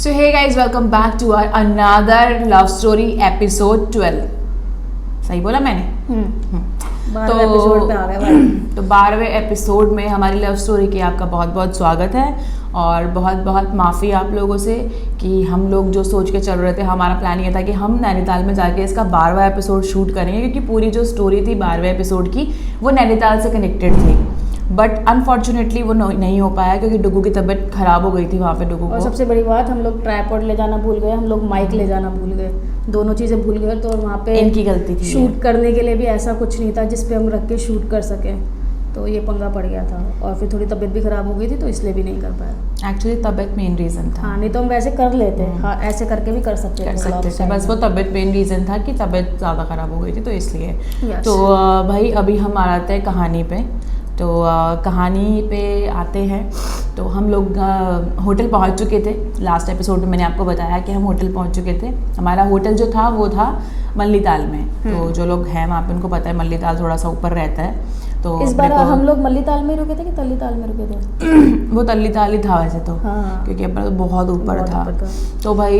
So hey guys, welcome back to our another love story episode 12. सही बोला मैंने? 12वें episode पे आ गए भाई। तो 12वें एपिसोड में हमारी लव स्टोरी की आपका बहुत बहुत स्वागत है और बहुत बहुत माफ़ी आप लोगों से कि हम लोग जो सोच के चल रहे थे, हमारा प्लान ये था कि हम नैनीताल में जाके इसका 12वां एपिसोड शूट करेंगे क्योंकि पूरी जो स्टोरी थी 12वें एपिसोड की वो नैनीताल से कनेक्टेड थी। बट अनफॉर्चुनेटली वो नहीं हो पाया क्योंकि डुगू की तबीयत खराब हो गई थी वहाँ पे डुगू और को। सबसे बड़ी बात, हम लोग ट्राइपॉड ले जाना भूल गए, हम लोग माइक ले जाना भूल गए, दोनों चीज़ें भूल गए। तो वहाँ पे इनकी गलती थी। शूट करने के लिए भी ऐसा कुछ नहीं था जिस पे हम रख के शूट कर सकें, तो ये पंगा पड़ गया था। और फिर थोड़ी तबीयत भी ख़राब हो गई थी तो इसलिए भी नहीं कर पाया। एक्चुअली तबीयत मेन रीज़न था। हाँ, नहीं तो हम वैसे कर लेते, हाँ ऐसे करके भी कर सकते थे। बस वो तबीयत मेन रीज़न था कि तबीयत ज़्यादा ख़राब हो गई थी तो इसलिए। तो भाई अभी हम आते हैं कहानी पे। तो कहानी पे आते हैं तो हम लोग होटल पहुंच चुके थे। लास्ट एपिसोड में मैंने आपको बताया कि हम होटल पहुंच चुके थे। हमारा होटल जो था वो था मल्लीताल में। तो जो लोग हैं वहाँ पे उनको पता है मल्लीताल थोड़ा सा ऊपर रहता है। तो इस बार हम लोग मल्लीताल में रुके थे कि तल्लीताल में रुके थे? वो तल्लीताल ही था वैसे तो। हाँ। क्योंकि अपना तो बहुत ऊपर था। तो भाई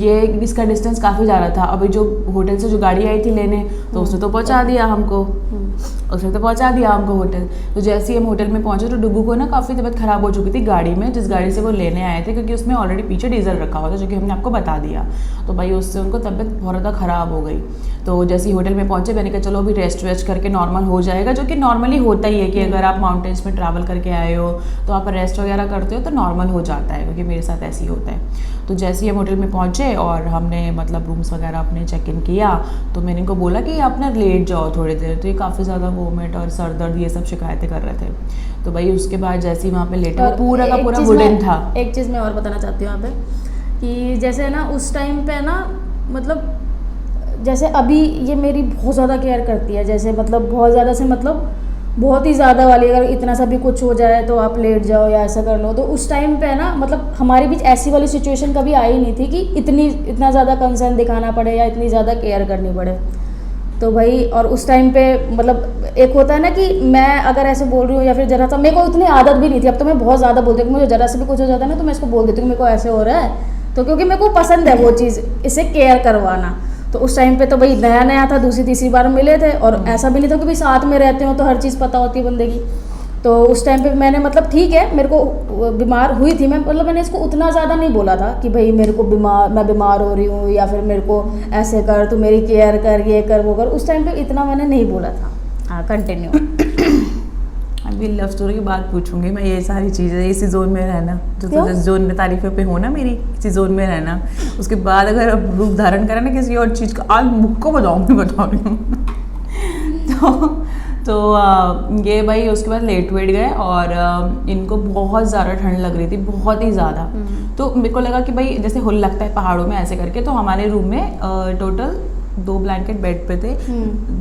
ये इसका डिस्टेंस काफ़ी ज़्यादा था। अभी जो होटल से जो गाड़ी आई थी लेने तो उसने तो पहुँचा दिया हमको, होटल। तो जैसे ही हम होटल में पहुंचे तो डुगू को ना काफ़ी तबीयत ख़राब हो चुकी थी गाड़ी में, जिस गाड़ी से वो लेने आए थे, क्योंकि उसमें ऑलरेडी पीछे डीजल रखा हुआ था जो कि हमने आपको बता दिया। तो भाई उससे उनको तबीयत बहुत ज़्यादा ख़राब हो गई। तो जैसे ही होटल में पहुंचे मैंने कहा चलो अभी रेस्ट वेस्ट करके नॉर्मल हो जाएगा, जो कि नॉर्मली होता ही है कि अगर आप माउंटेन्स में ट्रैवल करके आए हो तो आप रेस्ट वगैरह करते हो तो नॉर्मल हो जाता है, क्योंकि मेरे साथ ऐसे ही होता है। तो जैसे ही हम होटल में पहुँचे और हमने मतलब रूम्स वगैरह अपने चेक इन किया तो मैंने इनको बोला कि आप ना लेट जाओ थोड़ी देर। तो ये काफ़ी ज़्यादा वोमिट और सर दर्द ये सब शिकायतें कर रहे थे। तो भाई उसके बाद जैसे ही वहाँ पे लेटे पूरा का पूरा वुडन था। एक चीज़ मैं और बताना चाहती हूँ यहाँ पे कि जैसे ना उस टाइम पे ना मतलब जैसे अभी ये मेरी बहुत ज़्यादा केयर करती है, जैसे मतलब बहुत ज़्यादा से मतलब बहुत ही ज़्यादा वाली, अगर इतना सा भी कुछ हो जाए तो आप लेट जाओ या ऐसा कर लो। तो उस टाइम पे ना मतलब हमारे बीच ऐसी वाली सिचुएशन कभी आई नहीं थी कि इतना ज़्यादा कंसर्न दिखाना पड़े या इतनी ज़्यादा केयर करनी पड़े। तो भाई और उस टाइम पे मतलब एक होता है ना कि मैं अगर ऐसे बोल रही हूँ या फिर जरा सा, मेरे को इतनी आदत भी नहीं थी। अब तो मैं बहुत ज़्यादा बोलती हूँ, मुझे जरा से भी कुछ हो जाता है ना तो मैं इसको बोल देती हूँ मेरे को ऐसे हो रहा है, तो क्योंकि मेरे को पसंद है वो चीज़, इसे केयर करवाना। तो उस टाइम पे तो भाई नया नया था, दूसरी तीसरी बार मिले थे और ऐसा भी नहीं था कि भाई साथ में रहते हो तो हर चीज़ पता होती है बंदे की। तो उस टाइम पे मैंने मतलब ठीक है, मेरे को बीमार हुई थी मैं, मतलब मैंने इसको उतना ज़्यादा नहीं बोला था कि भाई मेरे को मैं बीमार हो रही हूँ या फिर मेरे को ऐसे कर, तू मेरी केयर कर, ये कर वो कर। उस टाइम पे इतना मैंने नहीं बोला था। हाँ कंटिन्यू। अभी लव स्टोरी की बात पूछूंगी मैं, ये सारी चीज़ें इसी जोन में रहना, जो तो जिस जोन में तारीफों पे हो ना मेरी, इसी जोन में रहना। उसके बाद अगर अब रूप धारण करें ना किसी और चीज़ का, आज मुक्को बताऊँगी, बता रही हूँ। तो ये भाई उसके बाद लेट वेट गए और इनको बहुत ज़्यादा ठंड लग रही थी, बहुत ही ज़्यादा। तो मेरे को लगा कि भाई जैसे हुल लगता है पहाड़ों में ऐसे करके, तो हमारे रूम में टोटल 2 ब्लैंकेट बेड पे थे,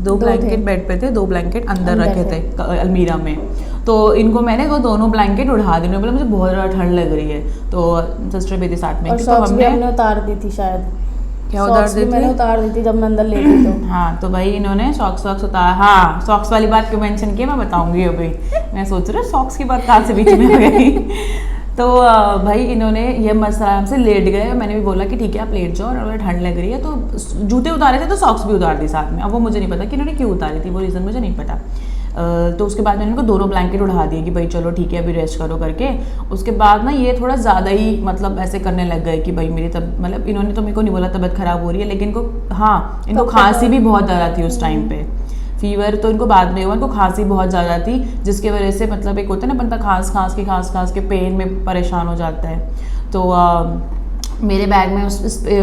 2 ब्लैंकेट बेड पे थे, 2 ब्लैंकेट अंदर रखे थे अलमीरा में। तो इनको मैंने वो दोनों ब्लैंकेट उठा दी, बोला मुझे बहुत ज़्यादा ठंड लग रही है। तो सिस्टर भी थी साथ में, तो हमने उतार दी थी शायद। क्या उतार दी थी? मैंने उतार दी थी जब मैं अंदर ले गई तो। हाँ तो भाई इन्होंने सॉक्स उतारा। हाँ सॉक्स वाली बात क्यों मेंशन की मैं बताऊंगी अभी। मैं सोच रही हूँ सॉक्स की बात कहाँ से बीच में आ गई। तो भाई इन्होंने ये मस्त आराम से लेट गए। मैंने भी बोला कि ठीक है आप लेट जाओ, और अगर ठंड लग रही है तो जूते उतारे थे तो सॉक्स भी उतार दी साथ में। अब वो मुझे नहीं पता कि इन्होंने क्यों उतारी थी, वो रीज़न मुझे नहीं पता। तो उसके बाद मैंने इनको दोनों ब्लैंकेट उठा दिए कि भाई चलो ठीक है अभी रेस्ट करो करके। उसके बाद ना ये थोड़ा ज़्यादा ही मतलब ऐसे करने लग गए कि भाई मेरी मतलब इन्होंने तो मेरे को नहीं बोला तबीयत ख़राब हो रही है, लेकिन इनको खांसी भी बहुत ज़्यादा थी उस टाइम पे। फीवर तो इनको बाद में हुआ, इनको खांसी बहुत ज़्यादा थी, जिसकी वजह से मतलब एक होता है ना बंदा खांस के पेन में परेशान हो जाता है। तो मेरे बैग में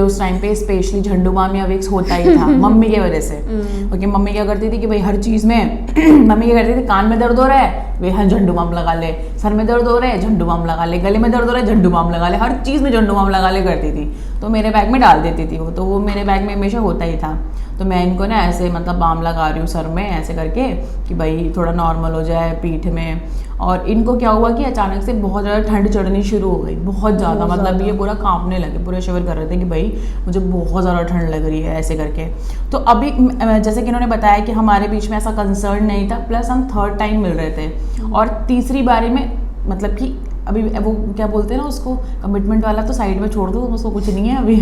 उस टाइम पे स्पेशली झंडू बाम या विक्स होता ही था मम्मी की वजह से। क्योंकि मम्मी क्या करती थी कि भाई हर चीज़ में मम्मी क्या करती थी, कान में दर्द हो रहा है वे हाँ झंडू बाम लगा ले, सर में दर्द हो रहा है झंडू बाम लगा ले, गले में दर्द हो रहा है झंडू बाम लगा ले, हर चीज़ में झंडू बाम लगा ले करती थी। तो मेरे बैग में डाल देती थी वो, तो वो मेरे बैग में हमेशा होता ही था। तो मैं इनको ना ऐसे मतलब बाम लगा रही हूँ सर में ऐसे करके कि भाई थोड़ा नॉर्मल हो जाए पीठ में। और इनको क्या हुआ कि अचानक से बहुत ज़्यादा ठंड चढ़नी शुरू हो गई, बहुत ज़्यादा, मतलब ये पूरा कांपने लगे, पूरे शिवर कर रहे थे कि भाई मुझे बहुत ज़्यादा ठंड लग रही है ऐसे करके। तो अभी जैसे कि इन्होंने बताया कि हमारे बीच में ऐसा कंसर्न नहीं था, प्लस हम 3rd टाइम मिल रहे थे और तीसरी बारी में मतलब कि अभी वो क्या बोलते हैं ना उसको, कमिटमेंट वाला तो साइड में छोड़ दो, उसको कुछ नहीं है अभी।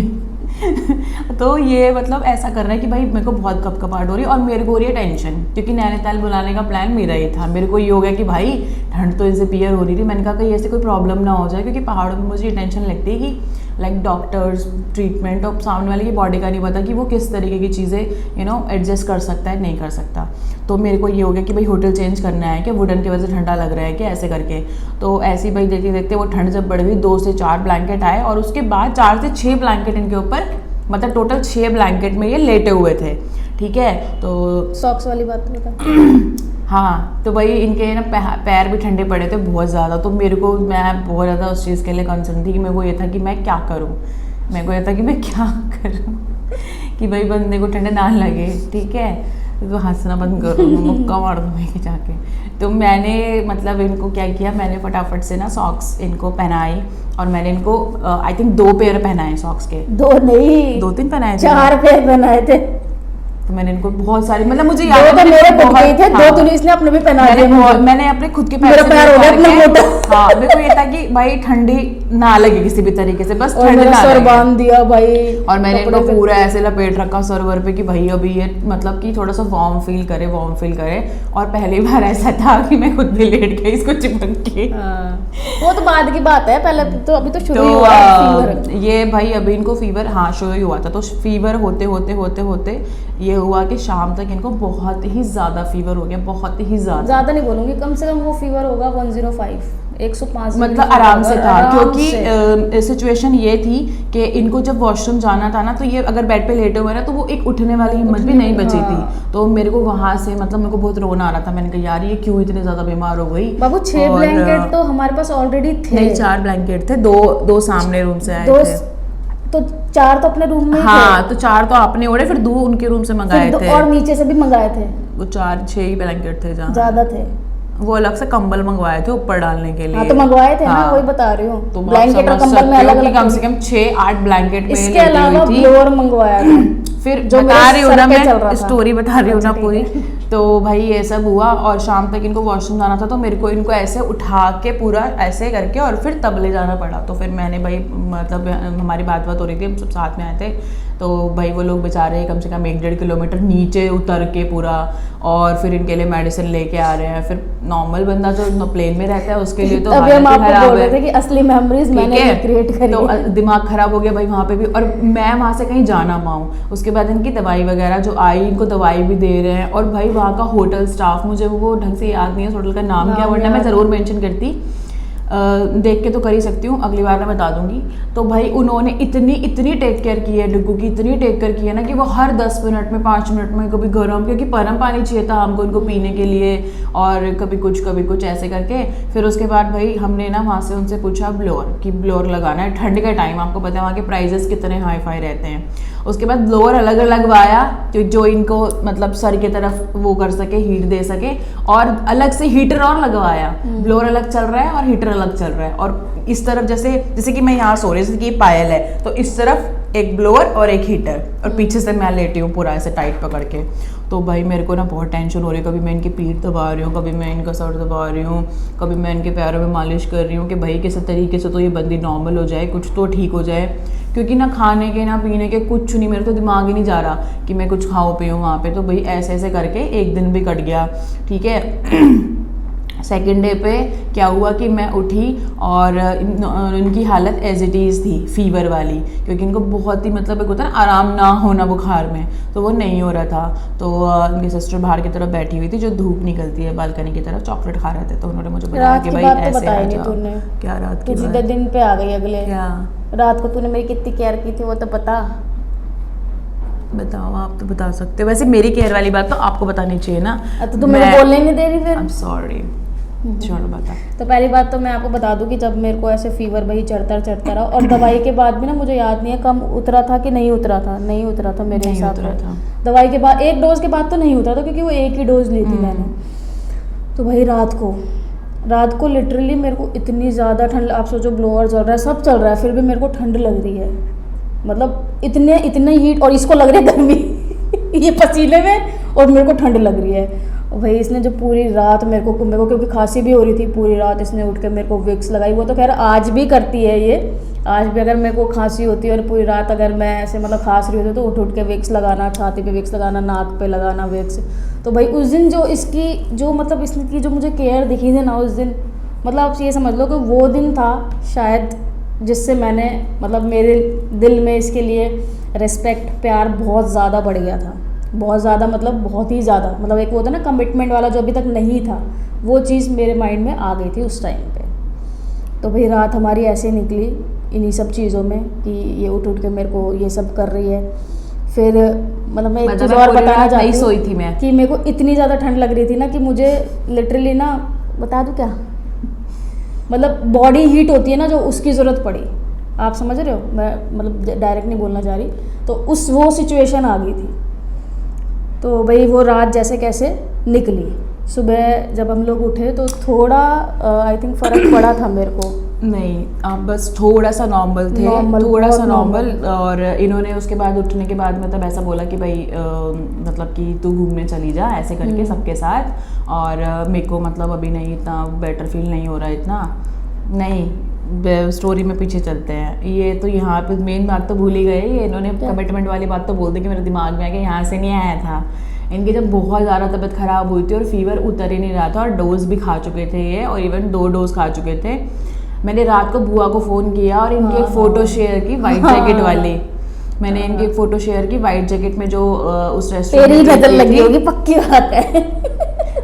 तो ये मतलब ऐसा कर रहा है कि भाई मेरे को बहुत कपकपाहट हो रही है और मेरे को हो रही है टेंशन, क्योंकि नैनीताल बुलाने का प्लान मेरा ही था। मेरे को ये हो गया कि भाई ठंड तो इनसे पियर हो रही थी, मैंने कहा कहीं ऐसे कोई प्रॉब्लम ना हो जाए, क्योंकि पहाड़ों में मुझे ये टेंशन लगती है कि लाइक डॉक्टर्स, ट्रीटमेंट और सामने वाले की बॉडी का नहीं पता कि वो किस तरीके की चीज़ें एडजस्ट कर सकता है नहीं कर सकता। तो मेरे को ये हो गया कि भाई होटल चेंज करना है कि वुडन की वजह से ठंडा लग रहा है कि ऐसे करके। तो ऐसे ही भाई देखते देखते वो ठंड जब बढ़ गई, 2 से 4 ब्लैंकेट आए और उसके बाद 4 से 6 ब्लैंकेट इनके ऊपर, मतलब टोटल 6 ब्लैंकेट में ये लेटे हुए थे। ठीक है, तो सॉक्स वाली बात तो बता। हाँ, तो भाई इनके ना पैर भी ठंडे पड़े थे बहुत ज़्यादा। तो मेरे को, मैं बहुत ज़्यादा उस चीज़ के लिए कंसर्न थी कि मेरे को ये था कि मैं क्या करूँ, मेरे को ये था कि मैं क्या करूँ कि भाई बंदे को ठंडे ना लगे। ठीक है, तो हंसना बंद करो, मुक्का मार दूँगी जाके। तो मैंने मतलब इनको क्या किया, मैंने फटाफट से ना सॉक्स इनको पहनाई और मैंने इनको आई थिंक 2 पेयर पहनाए सॉक्स के। 2 नहीं, 2-3 पहनाए थे, 4 पेयर पहनाए थे। तो मैंने इनको बहुत सारी, मतलब मुझे 2 तो मेरे खुद के ही थे, 2 तूने इसने अपने भी पहना दिए। मैंने अपने खुद के मेरा पैर हो गया इतना मोटा। हाँ, मेरे को ये था कि भाई ठंडी ना लगे किसी भी तरीके से, बस और ठंड मेरा ना सर लगे। बांध दिया भाई, और मैंने इनको कपड़े पे। पूरा ऐसे लपेट रखा सर वर पे कि भाई अभी ये मतलब कि थोड़ा सा वार्म फील करे। और पहली बार ऐसा था कि मैं खुद भी लेट गई इसको चिपक के। हाँ, वो तो बाद की बात है, पहले तो अभी तो शुरू ही तो हुआ है फीवर। ये भाई अभी इनको फीवर, हाँ शुरू ही हुआ था। तो फीवर होते ये हुआ कि शाम तक इनको बहुत ही ज़्यादा फीवर हो गया, बहुत ही ज़्यादा नहीं बोलूंगी, कम से कम वो फीवर होगा 105, 105 मतलब आराम से था। क्योंकि सिचुएशन ये थी कि इनको जब वॉशरूम जाना था ना, तो ये अगर बेड पे लेटे हुए ना, तो वो एक उठने वाली हिम्मत भी नहीं बची थी। तो मेरे को वहां से मतलब मेरे को बहुत रोना आ रहा था। मैंने कहा यार ये क्यों इतने ज्यादा बीमार हो गई। बाबू 6 ब्लैंकेट तो हमारे पास ऑलरेडी थे। नहीं, 4 ब्लैंकेट थे, दो सामने रूम से आए थे। तो 4 तो अपने रूम में ही हाँ, तो 4 तो आपने ओढ़े, फिर 2 उनके रूम से मंगाए थे और नीचे से भी मंगाए थे। वो 4-6 ही ब्लैंकेट थे जहाँ, ज्यादा थे। वो अलग से कंबल मंगवाए थे ऊपर डालने के लिए। हाँ, तो मंगवाए थे ना, हाँ। वही बता रही हूँ। तो ब्लैंकेट और कंबल में अलग अलग कम से कम 6-8 ब्लैंकेट में इसके अलावा ब्लोअर मंगवाया था। फिर जो बता रही हूँ ना, मेरे सर पे चल रहा मैं था। स्टोरी बता रही हूँ ना अच्छा, पूरी। तो भाई ये सब हुआ और शाम तक इनको वॉशरूम जाना था, तो मेरे को इनको ऐसे उठा के पूरा ऐसे करके और फिर तब ले जाना पड़ा। तो फिर मैंने भाई मतलब हमारी बात हो रही थी, हम सब साथ में आए थे। तो भाई वो लोग बेचारे कम से कम 1-1.5 किलोमीटर नीचे उतर के पूरा, और फिर इनके लिए मेडिसिन लेके आ रहे हैं। फिर नॉर्मल बंदा जो प्लेन में रहता है उसके लिए तो अभी हम हालत ही आपको खराब बोल रहे है। थे कि असली मेमोरीज मैंने क्रिएट करी तो है। दिमाग खराब हो गया भाई वहाँ पे भी, और मैं वहाँ से कहीं जा ना पाऊँ। उसके बाद इनकी दवाई वगैरह जो आई, इनको दवाई भी दे रहे हैं। और भाई वहाँ का होटल स्टाफ, मुझे वो ढंग से याद नहीं है होटल का नाम क्या, वरना मैं ज़रूर मेंशन करती। देख के तो कर ही सकती हूँ, अगली बार मैं बता दूंगी। तो भाई उन्होंने इतनी टेक केयर की है डिग्गू की, इतनी टेक केयर की है ना कि वो हर 10 मिनट में 5 मिनट में कभी गर्म, क्योंकि गर्म पानी चाहिए था हमको इनको पीने के लिए, और कभी कुछ ऐसे करके। फिर उसके बाद भाई हमने ना वहाँ से उनसे पूछा ब्लोअर कि ब्लोअर लगाना है ठंड का टाइम, आपको पता है वहाँ के प्राइजेस कितने हाई फाई रहते हैं। उसके बाद ब्लोअर अलग लगवाया जो इनको मतलब सर की तरफ वो कर सके, हीट दे सके, और अलग से हीटर और लगवाया। ब्लोअर अलग चल रहा है और हीटर अलग चल रहा है। और इस तरफ जैसे कि मैं यहाँ सो रही हूँ, जैसे कि ये पायल है, तो इस तरफ एक ब्लोअर और एक हीटर, और पीछे से मैं लेटी हूँ पूरा ऐसे टाइट पकड़ के। तो भाई मेरे को ना बहुत टेंशन हो रही है। कभी मैं इनकी पीठ दबा रही हूँ, कभी मैं इनका सर दबा रही हूँ, कभी मैं इनके पैरों में मालिश कर रही हूँ कि भाई किसी तरीके से तो ये बंदी नॉर्मल हो जाए, कुछ तो ठीक हो जाए। क्योंकि ना खाने के ना पीने के कुछ नहीं, मेरे तो दिमाग ही नहीं जा रहा कि मैं कुछ खाऊँ पीऊँ वहाँ पे। तो भाई ऐसे करके एक दिन भी कट गया। ठीक है, सेकेंड डे पे क्या हुआ कि मैं उठी और इनकी हालत एज इट इज़ थी, फीवर वाली, क्योंकि इनको बहुत ही मतलब एक होता है ना आराम ना होना बुखार में, तो वो नहीं हो रहा था। तो इनकी सिस्टर बाहर की तरफ बैठी हुई थी, जो धूप निकलती है बालकनी की तरफ, चॉकलेट खा रहे थे। तो उन्होंने मुझे बताया कि भाई ऐसे आ जाओ। क्या रात की सीधे दिन पे आ गई अगले। क्या रात को तूने मेरी कितनी केयर की थी वो तो पता। बताओ, आप तो बता सकते हो। वैसे मेरी केयर वाली बात तो आपको बतानी चाहिए ना। तो तुम मेरे बोलने नहीं दे रही फिर। I'm sorry। चलो बता। तो पहली बात तो मैं आपको बता दूं कि जब मेरे को ऐसे फीवर वही चढ़ता रहा, और दवाई के बाद भी ना मुझे याद नहीं है कम उतरा था कि नहीं उतरा था मेरे हिसाब से। दवाई के बाद 1 डोज के बाद तो नहीं उतरा था, क्योंकि वो 1 ही डोज ली थी मैंने। तो भाई रात को लिटरली मेरे को इतनी ज़्यादा ठंड, आप सोचो ब्लोअर चल रहा है, सब चल रहा है, फिर भी मेरे को ठंड लग रही है। मतलब इतने हीट, और इसको लग रही है गर्मी ये पसीने में, और मेरे को ठंड लग रही है। भाई इसने जो पूरी रात मेरे को क्योंकि खांसी भी हो रही थी, पूरी रात इसने उठ के मेरे को विक्स लगाई। वो तो खैर आज भी करती है ये, आज भी अगर मेरे को खांसी होती है और पूरी रात अगर मैं ऐसे मतलब खांस रही होती तो उठ के विक्स लगाना, छाती पे विक्स लगाना, नाक पे लगाना विक्स। तो भाई उस दिन जो इसकी जो मुझे केयर दिखी थी ना उस दिन, मतलब आप ये समझ लो कि वो दिन था शायद जिससे मैंने मतलब मेरे दिल में इसके लिए रिस्पेक्ट, प्यार बहुत ज़्यादा बढ़ गया था, बहुत ज़्यादा, मतलब बहुत ही ज़्यादा। मतलब एक वो होता है ना कमिटमेंट वाला जो अभी तक नहीं था, वो चीज़ मेरे माइंड में आ गई थी उस टाइम पे। तो भाई रात हमारी ऐसे निकली इन्हीं सब चीज़ों में कि ये उठ के मेरे को ये सब कर रही है। फिर मतलब मैं एक चीज़ और बताना चाहती सोई थी मैं कि मेरे को इतनी ज़्यादा ठंड लग रही थी ना कि मुझे लिटरली ना, बता दूँ क्या, मतलब बॉडी हीट होती है ना जो, उसकी ज़रूरत पड़ी। आप समझ रहे हो, मैं मतलब डायरेक्ट नहीं बोलना चाह रही। तो वो सिचुएशन आ गई थी। तो भाई वो रात जैसे कैसे निकली, सुबह जब हम लोग उठे तो थोड़ा आई थिंक फ़र्क पड़ा था मेरे को। नहीं, आप बस थोड़ा सा नॉर्मल थे, थोड़ा सा नॉर्मल। और इन्होंने उसके बाद उठने के बाद मतलब ऐसा बोला कि भाई मतलब कि तू घूमने चली जा ऐसे करके सबके साथ। और मेरे को मतलब अभी नहीं, इतना बेटर फील नहीं हो रहा इतना। नहीं, स्टोरी में पीछे चलते हैं। ये तो यहाँ पे मेन बात तो भूल ही गए, ये इन्होंने कमिटमेंट वाली बात तो बोल दी कि मेरे दिमाग में आ गया, यहाँ से नहीं आया था। इनकी जब बहुत ज़्यादा तबीयत ख़राब हुई थी और फीवर उतर ही नहीं रहा था और डोज भी खा चुके थे ये, और इवन 2 डोज खा चुके थे। मैंने रात को बुआ को फ़ोन किया और इनकी एक फ़ोटो शेयर की वाइट जैकेट वाली। मैंने इनकी एक फ़ोटो शेयर की वाइट जैकेट में जो उस रेस्टोरेंट तेरी नजर लगी होगी, पक्की बात है।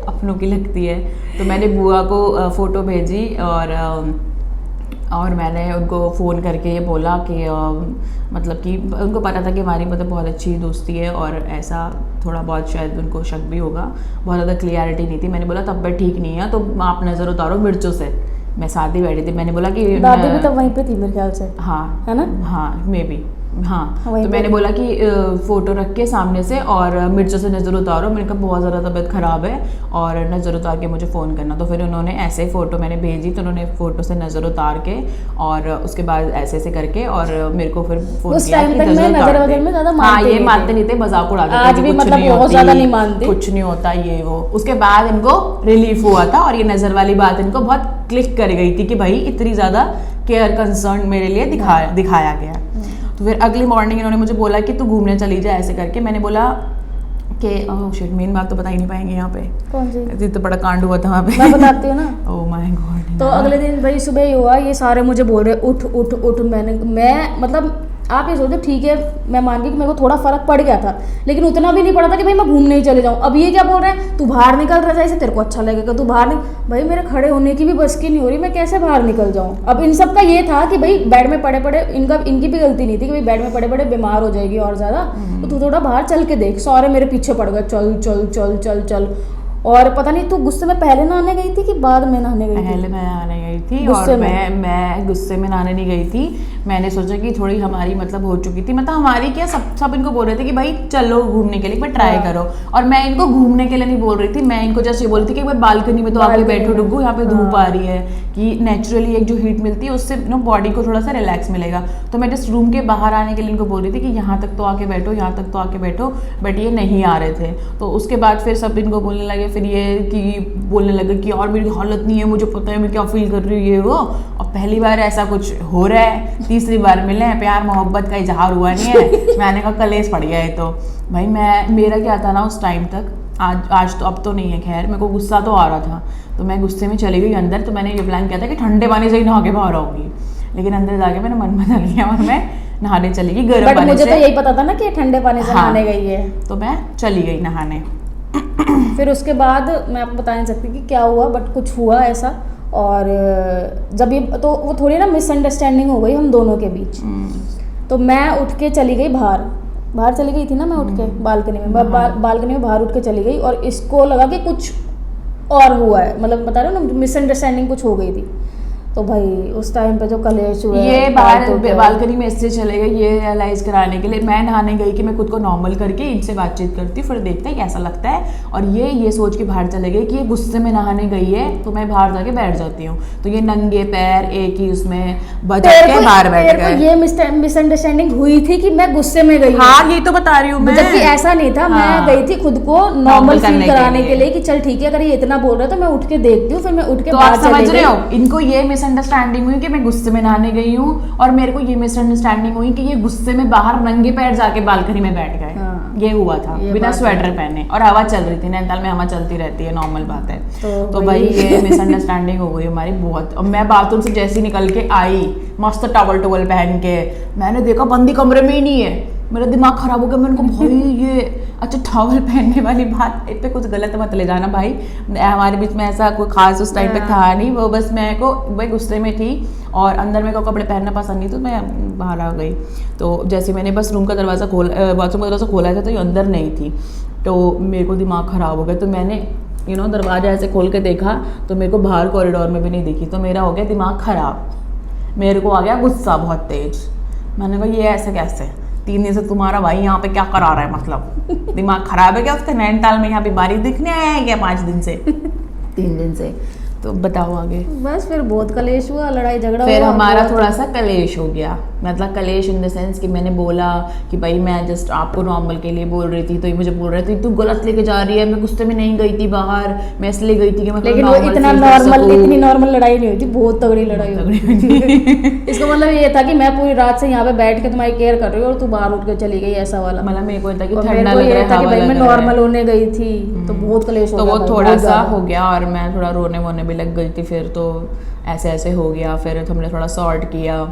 अपनों की लगती है। तो मैंने बुआ को फ़ोटो भेजी और मैंने उनको फ़ोन करके ये बोला कि मतलब कि उनको पता था कि हमारी मतलब बहुत अच्छी दोस्ती है और ऐसा थोड़ा बहुत शायद उनको शक भी होगा, बहुत ज़्यादा क्लियरिटी नहीं थी। मैंने बोला तबीयत ठीक नहीं है तो आप नज़र उतारो मिर्चों से। मैं साथ ही बैठी थी, मैंने बोला कि दादी भी तब वहीं पे थी मेरे ख्याल से। हाँ है ना, हाँ मे बी, हाँ। तो मैंने बोला कि फ़ोटो रख के सामने से और मिर्चों से नज़र उतारो। मैंने कहा बहुत ज़्यादा तबीयत ख़राब है और नज़र उतार के मुझे फ़ोन करना। तो फिर उन्होंने ऐसे फ़ोटो मैंने भेजी, तो उन्होंने फ़ोटो से नज़र उतार के और उसके बाद ऐसे ऐसे करके और मेरे को फिर फ़ोन किया कि नज़र में ज़्यादा हाँ, ये मानते नहीं थे, मजाक उड़ाते थे, आज भी मतलब बहुत ज़्यादा नहीं मानते, कुछ नहीं होता ये वो। उसके बाद इनको रिलीफ हुआ था और ये नज़र वाली बात इनको बहुत क्लिक कर गई थी कि भाई इतनी ज़्यादा केयर कंसर्न मेरे लिए दिखाया गया। तो फिर अगली मॉर्निंग इन्होंने मुझे बोला कि तू घूमने चली जा ऐसे करके। मैंने बोला कि ओह शिट, मेन बात तो बता ही नहीं पाएंगे यहाँ पे। कौन सी? तो बड़ा कांड हुआ था वहाँ पे, मैं बताती हूँ ना। Oh my God. तो अगले दिन भाई सुबह ही हुआ, ये सारे मुझे बोल रहे उठ उठ उठ। मैं मतलब आप ये सोचो, ठीक है मैं मान गई कि मेरे को थोड़ा फर्क पड़ गया था, लेकिन उतना भी नहीं पड़ा था कि भाई मैं घूमने ही चले जाऊँ। अब ये क्या बोल रहे हैं, तू बाहर निकल रहा है, तेरे को अच्छा लगेगा, तू बाहर निकल। भाई मेरे खड़े होने की भी बस की नहीं हो रही, मैं कैसे बाहर निकल जाऊँ। अब इन सब का ये था कि भाई बेड में पड़े पड़े, इनकी भी गलती नहीं थी कि भाई बेड में पड़े पड़े बीमार हो जाएगी और ज़्यादा, तो तू थोड़ा बाहर चल के देख। सारे मेरे पीछे पड़ गए, चल चल चल चल चल। और पता नहीं तू गुस्से में पहले नहाने गई थी कि बाद में नहाने गई थी? पहले मैं नहाने गई थी और मैं गुस्से में नहाने नहीं गई थी। मैंने सोचा कि थोड़ी हमारी मतलब हो चुकी थी, मतलब हमारी क्या, सब इनको बोल रहे थे कि भाई चलो घूमने के लिए, पर ट्राई करो। और मैं इनको घूमने के लिए नहीं बोल रही थी, मैं इनको जस्ट ये बोल रही थी कि भाई बालकनी में तो आके बैठो डुगू, यहाँ पे धूप आ रही है कि नेचुरली एक जो हीट मिलती है उससे बॉडी को थोड़ा सा रिलैक्स मिलेगा। तो मैं जस्ट रूम के बाहर आने के लिए इनको बोल रही थी कि यहाँ तक तो आके बैठो, यहाँ तक तो आके बैठो, बट ये नहीं आ रहे थे। तो उसके बाद फिर सब इनको बोलने लगे, फिर ये कि बोलने लगे कि और मेरी हालत नहीं है, मुझे पता है मैं क्या फील कर रही हूँ ये वो। और पहली बार ऐसा कुछ हो रहा है, तीसरी बार मिले हैं, प्यार मोहब्बत का इजहार हुआ नहीं है। मैंने कहा कलेश पड़ गया है। तो भाई मेरा क्या था ना उस टाइम तक, आज तो अब तो नहीं है खैर, मेरे को गुस्सा तो आ रहा था, तो मैं गुस्से में चली गई अंदर। तो मैंने ये प्लान किया था कि ठंडे पानी से ही नहा के बाहर आऊँगी, लेकिन अंदर जाके मैंने मन बदल लिया और मैं नहाने चली गई गर्म पानी से। मुझे तो यही पता था ना कि ठंडे पानी से नहाने गई है, तो मैं चली गई नहाने। फिर उसके बाद मैं आपको बता नहीं सकती कि क्या हुआ, बट कुछ हुआ ऐसा। और जब ये तो वो थोड़ी ना मिसअंडरस्टैंडिंग हो गई हम दोनों के बीच। तो मैं उठ के चली गई बाहर चली गई थी ना, मैं उठ के बालकनी में बालकनी में बाहर उठ के चली गई। और इसको लगा कि कुछ और हुआ है, मतलब बता रहे हो ना, मिसअंडरस्टैंडिंग कुछ हो गई थी। तो भाई उस टाइम पे जो कलेश हुए, ये बाहर बालकनी में इसलिए चले गए ये रियलाइज कराने के लिए। मैं नहाने गई कि मैं खुद को नॉर्मल करके इनसे बातचीत करती हूँ, फिर देखते हैं कैसा लगता है। और ये सोच के बाहर चले गए कि ये गुस्से में नहाने गई है तो मैं बाहर जाके बैठ जाती हूँ। तो ये नंगे पैर एक ही उसमें बजा के बाहर बैठ गए। ये मिसअंडरस्टैंडिंग हुई थी कि मैं गुस्से में गई। हाँ ये तो बता रही हूँ मैं, जबकि ऐसा नहीं था। हाँ, मैं गई थी खुद को नॉर्मल फील कराने के लिए कि चल ठीक है, अगर ये इतना बोल रहा है तो मैं उठ के देखती हूँ। फिर मैं उठ के तो आप समझ रहे हो, इनको ये मिसअंडरस्टैंडिंग हुई कि मैं गुस्से में नहाने गई हूँ, और मेरे को ये मिसअंडरस्टैंडिंग हुई कि ये गुस्से में बाहर नंगे पैर जाके बालकनी में बैठ गए। हाँ, ये हुआ था बिना स्वेटर पहने, और हवा चल रही थी। नैनीताल में हवा चलती रहती है, नॉर्मल बात है। तो भाई ये मिसअंडरस्टैंडिंग हो गई हमारी बहुत। और मैं बाथरूम से जैसे निकल के आई मस्त टॉवल पहन के, मैंने देखा बंदी कमरे में ही नहीं है। मेरा दिमाग खराब हो गया। मैंने कहा भाई ये अच्छा टॉवल पहनने वाली बात पे कुछ गलत मत ले जाना भाई, हमारे बीच में ऐसा कोई खास उस टाइम पे था नहीं। वो बस मेरे को भाई गुस्से में थी और अंदर मेरे को कपड़े पहनना पसंद नहीं, तो मैं बाहर आ गई। तो जैसे मैंने बस रूम का दरवाज़ा बाथरूम का दरवाज़ा खोला था तो ये अंदर नहीं थी, तो मेरे को दिमाग ख़राब हो गया। तो मैंने दरवाजा ऐसे खोल के देखा तो मेरे को बाहर कॉरिडोर में भी नहीं दिखी। तो मेरा हो गया दिमाग ख़राब, मेरे को आ गया गुस्सा बहुत तेज। मैंने कहा ये ऐसे कैसे, 3 दिन से तुम्हारा भाई यहाँ पे क्या करा रहा है, मतलब दिमाग खराब है क्या उसका? नैनीताल में यहाँ बीमारी दिखने आया है क्या 5 दिन से 3 दिन से? तो बताओ आगे। बस फिर बहुत कलेश हुआ, लड़ाई झगड़ा फिर हुआ, हमारा थोड़ा सा कलेश हो गया। मतलब कलेश इन द सेंस कि मैंने बोला कि भाई मैं जस्ट आपको नॉर्मल के लिए बोल रही थी, तो ये मुझे बोल रहे थे तू गलत लेके जा रही है, मैं गुस्से में नहीं गई थी बाहर, मैं इसलिए गई थी कि मैं लेकिन वो इतनी नॉर्मल लड़ाई नहीं हुई थी, बहुत तगड़ी लड़ाई हुई थी। इसका मतलब ये था कि मैं पूरी रात से यहाँ पे बैठ के तुम्हारी केयर कर रही हूँ और तू बाहर उठ के चली गई, ऐसा वाला। मतलब मेरे को था कि ठंडा लग रहा है, भाई मैं नॉर्मल होने गई थी तो बहुत कलेश हो गया। तो वो थोड़ा सा हो गया और मैं थोड़ा रोने वोने भी लग गई थी। फिर तो ऐसे ऐसे हो गया, फिर हमने थोड़ा सॉर्ट किया,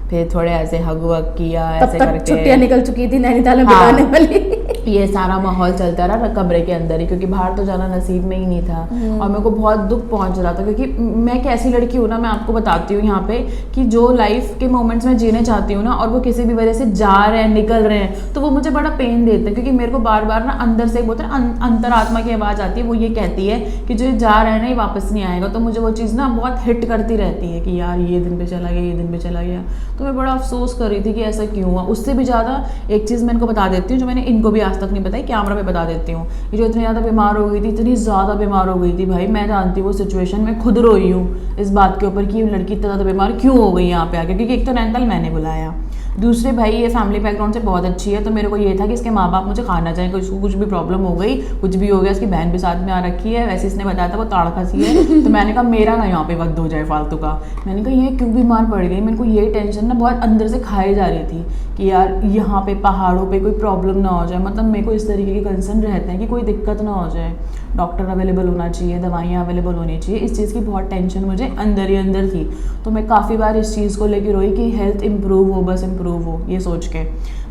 फिर थोड़े ऐसे हग वग किया, ऐसे करके छुट्टियां निकल चुकी थी नैनीताल में बिताने वाली। ये सारा माहौल चलता रहा कमरे के अंदर ही, क्योंकि बाहर तो जाना नसीब में ही नहीं था। और मेरे को बहुत दुख पहुंच रहा था, क्योंकि मैं कैसी लड़की हूँ ना, मैं आपको बताती हूँ यहाँ पे कि जो लाइफ के मोमेंट्स में जीने चाहती हूँ ना, और वो किसी भी वजह से जा रहे हैं, निकल रहे हैं, तो वो मुझे बड़ा पेन देते हैं। क्योंकि मेरे को बार बार ना अंदर से बोलते हैं अंतरात्मा की आवाज़ आती है, वो ये कहती है कि जो जा रहा है ना ये वापस नहीं आएगा। तो मुझे वो चीज़ ना बहुत हिट करती रहती है कि यार ये दिन पे चला गया, ये दिन पे चला गया। तो मैं बड़ा अफसोस कर रही थी कि ऐसा क्यों हुआ। उससे भी ज़्यादा एक चीज़ मैं इनको बता देती हूँ जो मैंने इनको भी आज तक नहीं बताई, कैमरा पे बता देती हूँ। ये जो इतनी ज़्यादा बीमार हो गई थी, इतनी ज़्यादा बीमार हो गई थी भाई, मैं जानती हूँ वो सिचुएशन में खुद रोई हूँ इस बात के ऊपर कि ये लड़की इतना ज़्यादा बीमार क्यों हो गई यहाँ पे आके। क्योंकि एक तो नैनीताल मैंने बुलाया, दूसरे भाई ये फैमिली बैकग्राउंड से बहुत अच्छी है, तो मेरे को ये था कि इसके माँ बाप मुझे खाना चाहें, उसको कुछ भी प्रॉब्लम हो गई, कुछ भी हो गया, इसकी बहन भी साथ में आ रखी है, वैसे इसने बताया था वो ताड़का सी है। तो मैंने कहा मेरा ना यहाँ पे वक्त हो जाए फालतू का। मैंने कहा ये क्यों बीमार पड़ गई, मेरे को ये टेंशन ना बहुत अंदर से खाई जा रही थी कि यार यहाँ पे पहाड़ों पे कोई प्रॉब्लम ना हो जाए। मतलब मेरे को इस तरीके के कंसर्न रहते हैं कि कोई दिक्कत ना हो जाए, डॉक्टर अवेलेबल होना चाहिए, दवाइयाँ अवेलेबल होनी चाहिए। इस चीज़ की बहुत टेंशन मुझे अंदर ही अंदर थी। तो मैं काफ़ी बार इस चीज़ को लेकर रोई कि हेल्थ इम्प्रूव हो, बस इम्प्रूव हो, ये सोच के।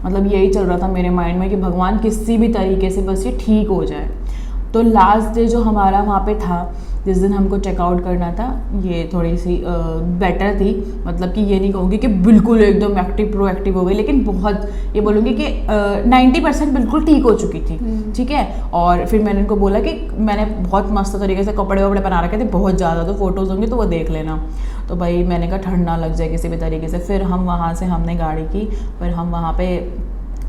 मतलब यही चल रहा था मेरे माइंड में कि भगवान किसी भी तरीके से बस ये ठीक हो जाए। तो लास्ट डे जो हमारा वहाँ पे था, जिस दिन हमको चेकआउट करना था, ये थोड़ी सी बेटर थी। मतलब कि ये नहीं कहूँगी कि बिल्कुल एकदम एक्टिव प्रोएक्टिव हो गई, लेकिन बहुत ये बोलूँगी कि 90% बिल्कुल ठीक हो चुकी थी। ठीक है। और फिर मैंने उनको बोला कि मैंने बहुत मस्त तरीके से कपड़े वपड़े बना रखे थे, बहुत ज़्यादा, तो फोटोज़ होंगे तो वो देख लेना। तो भाई मैंने कहा ठंड ना लग जाए किसी भी तरीके से। फिर हम वहाँ से हमने गाड़ी की, फिर हम वहाँ पे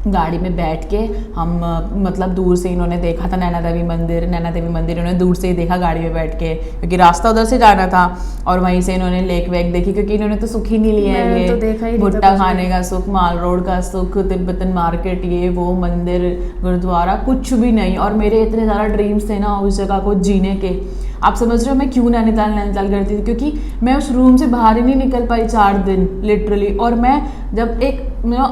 गाड़ी में बैठ के हम मतलब दूर से इन्होंने देखा था नैना देवी मंदिर इन्होंने दूर से ही देखा गाड़ी में बैठ के, क्योंकि रास्ता उधर से जाना था। और वहीं से इन्होंने लेक वेक देखी, क्योंकि इन्होंने तो सुख ही नहीं लिया है, ये भुट्टा खाने का सुख, माल रोड का सुख, तिब्बतन मार्केट, ये वो मंदिर गुरुद्वारा, कुछ भी नहीं। और मेरे इतने ज़्यादा ड्रीम्स थे ना उस जगह को जीने के। आप समझ रहे हो मैं क्यों नैनीताल करती थी, क्योंकि मैं उस रूम से बाहर ही नहीं निकल पाई 4 दिन लिटरली। और मैं जब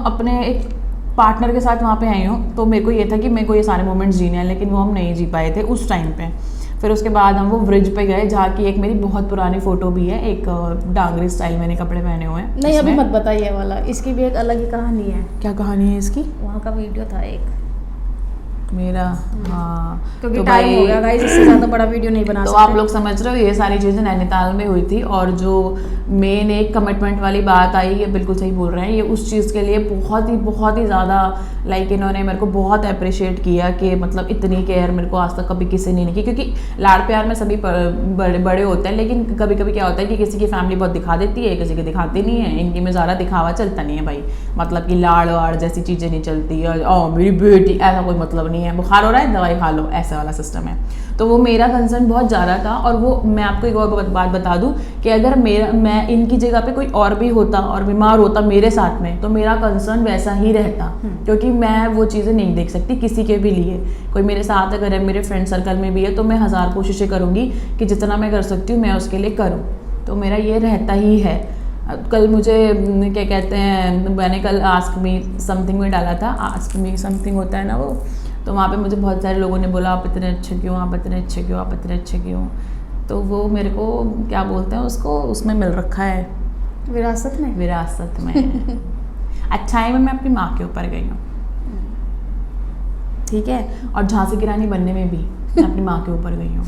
अपने एक पार्टनर के साथ वहाँ पे आई हूँ, तो मेरे को ये था कि मेरे को ये सारे मोमेंट्स जीने हैं, लेकिन वो हम नहीं जी पाए थे उस टाइम पे। फिर उसके बाद हम वो ब्रिज पे गए, जहाँ की एक मेरी बहुत पुरानी फ़ोटो भी है, एक डांगरी स्टाइल मैंने कपड़े पहने हुए हैं। नहीं अभी मत बताइए वाला, इसकी भी एक अलग ही कहानी है। क्या कहानी है इसकी? वहाँ का वीडियो था एक, मेरा हाँ क्योंकि तो टाइम हो भाई गया गाइस, इससे ज़्यादा बड़ा वीडियो नहीं बना तो सकते। आप लोग समझ रहे हो ये सारी चीज़ें नैनीताल में हुई थी। और जो मेन एक कमिटमेंट वाली बात आई, ये बिल्कुल सही बोल रहे हैं, ये उस चीज़ के लिए बहुत ही ज़्यादा लाइक इन्होंने मेरे को बहुत अप्रिशिएट किया कि मतलब इतनी केयर मेरे को आज तक कभी किसी ने नहीं की। क्योंकि लाड़ प्यार में सभी बड़े बड़े होते हैं, लेकिन कभी कभी क्या होता है कि किसी की फैमिली बहुत दिखा देती है, किसी की दिखाती नहीं है। इनकी में ज़्यादा दिखावा चलता नहीं है भाई, मतलब कि लाड़ वाड़ जैसी चीज़ें नहीं चलती। और मेरी बेटी, ऐसा कोई मतलब नहीं है, बुखार हो रहा है दवाई खा लो, ऐसा वाला सिस्टम है। तो वो मेरा कंसर्न बहुत ज़्यादा था। और वो मैं आपको एक और बात बता दूं कि अगर मैं इनकी जगह पे कोई और भी होता और बीमार होता मेरे साथ में, तो मेरा कंसर्न वैसा ही रहता। क्योंकि मैं वो चीज़ें नहीं देख सकती किसी के भी लिए। कोई मेरे साथ अगर है, मेरे फ्रेंड सर्कल में भी है, तो मैं 1000 कोशिशें करूँगी कि जितना मैं कर सकती हूँ मैं उसके लिए करूँ। तो मेरा ये रहता ही है। कल मुझे क्या कहते हैं, मैंने कल आस्क मी समथिंग में डाला था, आस्क मी समथिंग होता है ना वो, तो वहाँ पे मुझे बहुत सारे लोगों ने बोला आप इतने अच्छे क्यों, आप इतने अच्छे क्यों, आप इतने अच्छे क्यों। तो वो मेरे को क्या बोलते हैं उसको, उसमें मिल रखा है, विरासत में। विरासत में। अच्छाई में मैं अपनी माँ के ऊपर गई हूँ, ठीक है। और झांसी की रानी बनने में भी मैं अपनी माँ के ऊपर गई हूँ।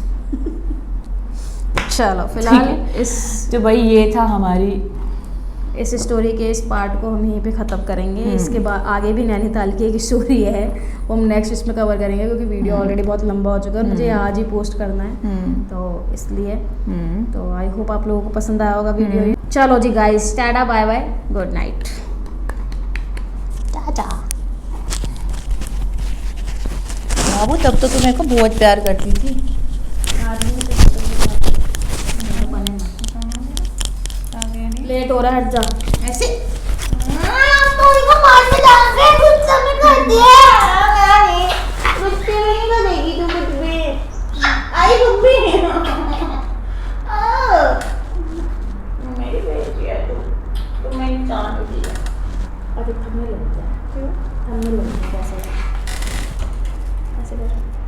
चलो फिलहाल इस तो भाई ये था हमारी इस स्टोरी के इस पार्ट को हम यहीं पे ख़त्म करेंगे। इसके बाद आगे भी नैनीताल की एक स्टोरी है, वो हम नेक्स्ट इसमें कवर करेंगे, क्योंकि वीडियो ऑलरेडी बहुत लंबा हो चुका है, मुझे आज ही पोस्ट करना है, तो इसलिए तो आई होप आप लोगों को पसंद आया होगा वीडियो। चलो जी guys, tata bye bye, good night, tata. बाबू तब तो मेरे को बहुत प्यार करती थी। लेट हो रहा है, हट जा ऐसे। अरे थमने लग जा, थमने लग जा, ऐसे ऐसे कर।